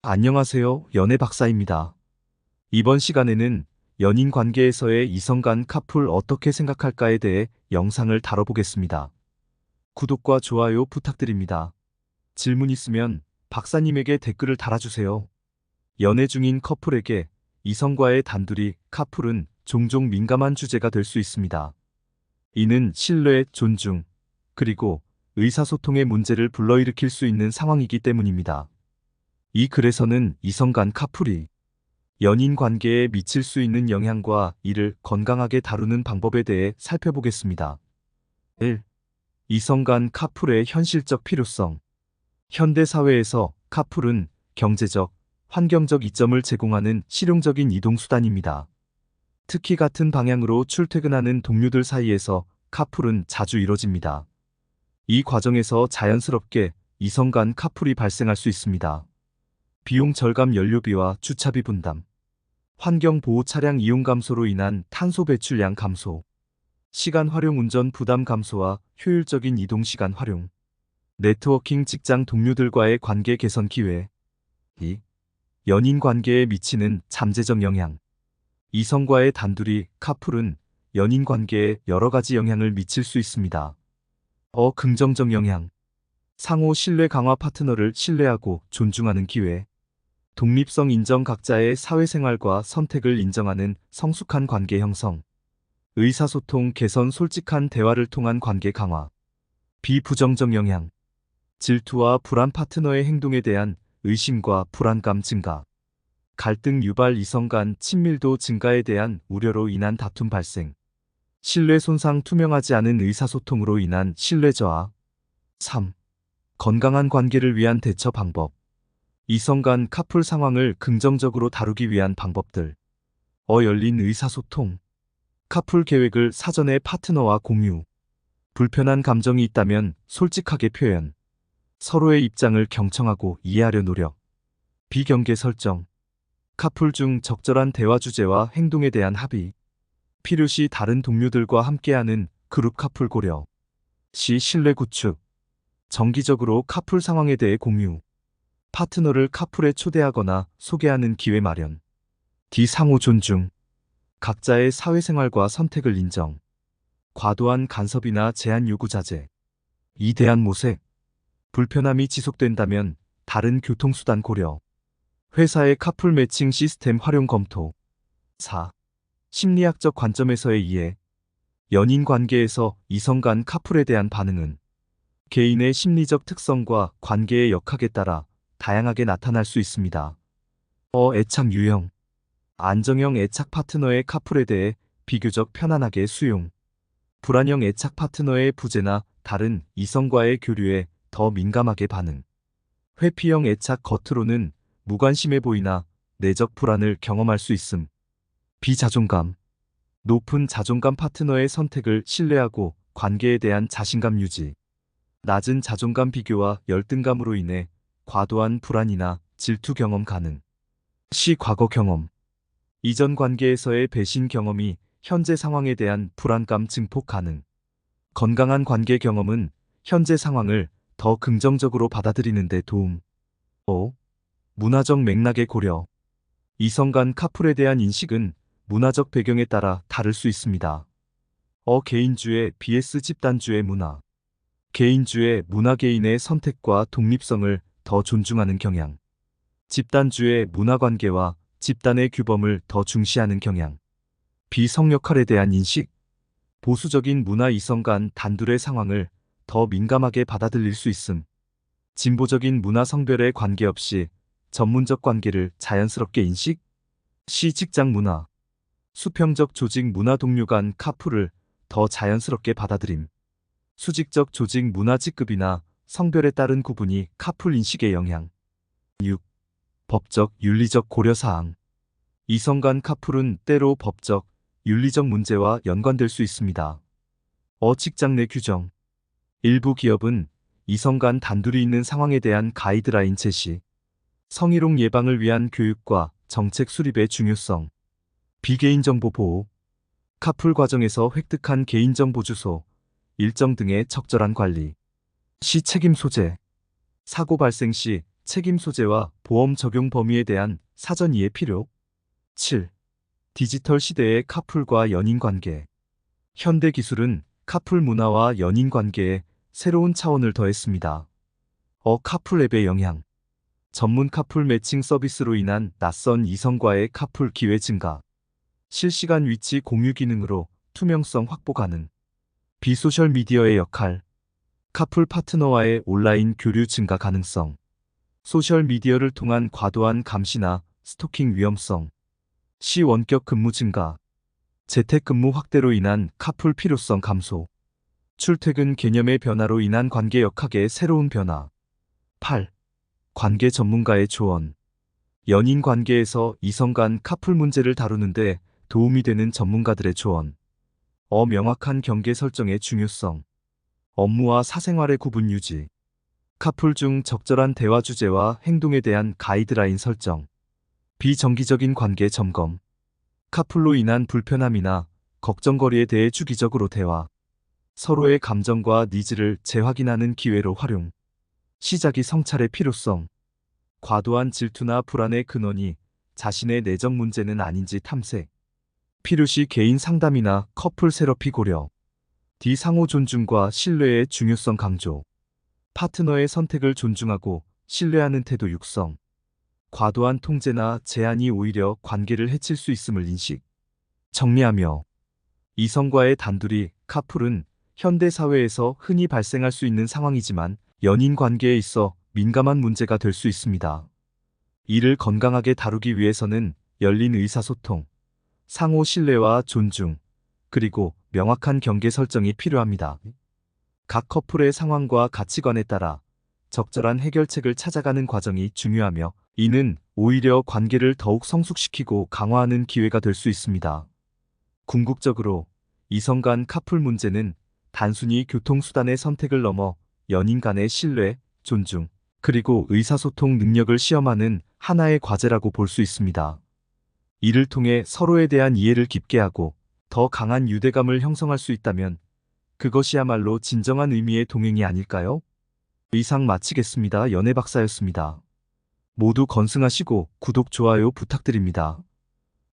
안녕하세요. 연애 박사입니다. 이번 시간에는 연인 관계에서의 이성 간 카풀 어떻게 생각할까에 대해 영상을 다뤄보겠습니다. 구독과 좋아요 부탁드립니다. 질문 있으면 박사님에게 댓글을 달아주세요. 연애 중인 커플에게 이성과의 단둘이 카풀은 종종 민감한 주제가 될 수 있습니다. 이는 신뢰, 존중, 그리고 의사소통의 문제를 불러일으킬 수 있는 상황이기 때문입니다. 이 글에서는 이성 간 카풀이 연인 관계에 미칠 수 있는 영향과 이를 건강하게 다루는 방법에 대해 살펴보겠습니다. 1. 이성 간 카풀의 현실적 필요성. 현대 사회에서 카풀은 경제적, 환경적 이점을 제공하는 실용적인 이동수단입니다. 특히 같은 방향으로 출퇴근하는 동료들 사이에서 카풀은 자주 이뤄집니다. 이 과정에서 자연스럽게 이성 간 카풀이 발생할 수 있습니다. 비용 절감 연료비와 주차비 분담, 환경보호 차량 이용 감소로 인한 탄소 배출량 감소, 시간 활용 운전 부담 감소와 효율적인 이동 시간 활용, 네트워킹 직장 동료들과의 관계 개선 기회. 2. 연인 관계에 미치는 잠재적 영향. 이성과의 단둘이 카풀은 연인 관계에 여러 가지 영향을 미칠 수 있습니다. 긍정적 영향. 상호 신뢰 강화, 파트너를 신뢰하고 존중하는 기회. 독립성 인정, 각자의 사회생활과 선택을 인정하는 성숙한 관계 형성. 의사소통 개선, 솔직한 대화를 통한 관계 강화. 비부정적 영향. 질투와 불안, 파트너의 행동에 대한 의심과 불안감 증가. 갈등 유발, 이성 간 친밀도 증가에 대한 우려로 인한 다툼 발생. 신뢰 손상, 투명하지 않은 의사소통으로 인한 신뢰 저하. 3. 건강한 관계를 위한 대처 방법. 이성 간 카풀 상황을 긍정적으로 다루기 위한 방법들. 열린 의사소통. 카풀 계획을 사전에 파트너와 공유. 불편한 감정이 있다면 솔직하게 표현. 서로의 입장을 경청하고 이해하려 노력. 비경계 설정. 카풀 중 적절한 대화 주제와 행동에 대한 합의. 필요시 다른 동료들과 함께하는 그룹 카풀 고려. 신뢰 구축. 정기적으로 카풀 상황에 대해 공유. 파트너를 카풀에 초대하거나 소개하는 기회 마련. 상호 존중. 각자의 사회생활과 선택을 인정. 과도한 간섭이나 제한 요구 자제. 대한 모색. 불편함이 지속된다면 다른 교통수단 고려. 회사의 카풀 매칭 시스템 활용 검토. 4. 심리학적 관점에서의 이해. 연인 관계에서 이성 간 카풀에 대한 반응은 개인의 심리적 특성과 관계의 역학에 따라 다양하게 나타날 수 있습니다. 애착 유형. 안정형 애착, 파트너의 카풀에 대해 비교적 편안하게 수용. 불안형 애착, 파트너의 부재나 다른 이성과의 교류에 더 민감하게 반응. 회피형 애착, 겉으로는 무관심해 보이나 내적 불안을 경험할 수 있음. 비자존감. 높은 자존감, 파트너의 선택을 신뢰하고 관계에 대한 자신감 유지. 낮은 자존감, 비교와 열등감으로 인해 과도한 불안이나 질투 경험 가능. 과거 경험. 이전 관계에서의 배신 경험이 현재 상황에 대한 불안감 증폭 가능. 건강한 관계 경험은 현재 상황을 더 긍정적으로 받아들이는 데 도움. 5. 문화적 맥락의 고려. 이성 간 카풀에 대한 인식은 문화적 배경에 따라 다를 수 있습니다. 개인주의 vs 집단주의 문화. 개인주의 문화, 개인의 선택과 독립성을 더 존중하는 경향. 집단주의 문화, 관계와 집단의 규범을 더 중시하는 경향. 비성 역할에 대한 인식. 보수적인 문화, 이성 간 단둘의 상황을 더 민감하게 받아들일 수 있음. 진보적인 문화, 성별에 관계없이 전문적 관계를 자연스럽게 인식. 직장 문화. 수평적 조직 문화, 동료 간 카풀을 더 자연스럽게 받아들임. 수직적 조직 문화, 직급이나 성별에 따른 구분이 카풀 인식의 영향. 6. 법적, 윤리적 고려사항. 이성 간 카풀은 때로 법적, 윤리적 문제와 연관될 수 있습니다. 직장 내 규정. 일부 기업은 이성 간 단둘이 있는 상황에 대한 가이드라인 제시. 성희롱 예방을 위한 교육과 정책 수립의 중요성. 비개인정보 보호. 카풀 과정에서 획득한 개인정보, 주소, 일정 등의 적절한 관리. 책임 소재. 사고 발생 시 책임 소재와 보험 적용 범위에 대한 사전 이해 필요. 7. 디지털 시대의 카풀과 연인 관계. 현대 기술은 카풀 문화와 연인 관계에 새로운 차원을 더했습니다. 카풀 앱의 영향. 전문 카풀 매칭 서비스로 인한 낯선 이성과의 카풀 기회 증가. 실시간 위치 공유 기능으로 투명성 확보 가능. 비소셜 미디어의 역할. 카풀 파트너와의 온라인 교류 증가 가능성. 소셜 미디어를 통한 과도한 감시나 스토킹 위험성. 시원격 근무 증가. 재택근무 확대로 인한 카풀 필요성 감소. 출퇴근 개념의 변화로 인한 관계 역학의 새로운 변화. 8. 관계 전문가의 조언. 연인 관계에서 이성 간 카풀 문제를 다루는데 도움이 되는 전문가들의 조언. 명확한 경계 설정의 중요성. 업무와 사생활의 구분 유지. 카풀 중 적절한 대화 주제와 행동에 대한 가이드라인 설정. 비정기적인 관계 점검. 카풀로 인한 불편함이나 걱정거리에 대해 주기적으로 대화. 서로의 감정과 니즈를 재확인하는 기회로 활용. 시작이 성찰의 필요성. 과도한 질투나 불안의 근원이 자신의 내적 문제는 아닌지 탐색. 필요시 개인 상담이나 커플 세러피 고려. 상호 존중과 신뢰의 중요성 강조. 파트너의 선택을 존중하고 신뢰하는 태도 육성. 과도한 통제나 제한이 오히려 관계를 해칠 수 있음을 인식. 정리하며 이성과의 단둘이 카풀은 현대 사회에서 흔히 발생할 수 있는 상황이지만 연인 관계에 있어 민감한 문제가 될 수 있습니다. 이를 건강하게 다루기 위해서는 열린 의사소통, 상호 신뢰와 존중, 그리고 명확한 경계 설정이 필요합니다. 각 커플의 상황과 가치관에 따라 적절한 해결책을 찾아가는 과정이 중요하며 이는 오히려 관계를 더욱 성숙시키고 강화하는 기회가 될 수 있습니다. 궁극적으로 이성 간 카풀 문제는 단순히 교통수단의 선택을 넘어 연인 간의 신뢰, 존중, 그리고 의사소통 능력을 시험하는 하나의 과제라고 볼 수 있습니다. 이를 통해 서로에 대한 이해를 깊게 하고 더 강한 유대감을 형성할 수 있다면 그것이야말로 진정한 의미의 동행이 아닐까요? 이상 마치겠습니다. 연애박사였습니다. 모두 건승하시고 구독, 좋아요 부탁드립니다.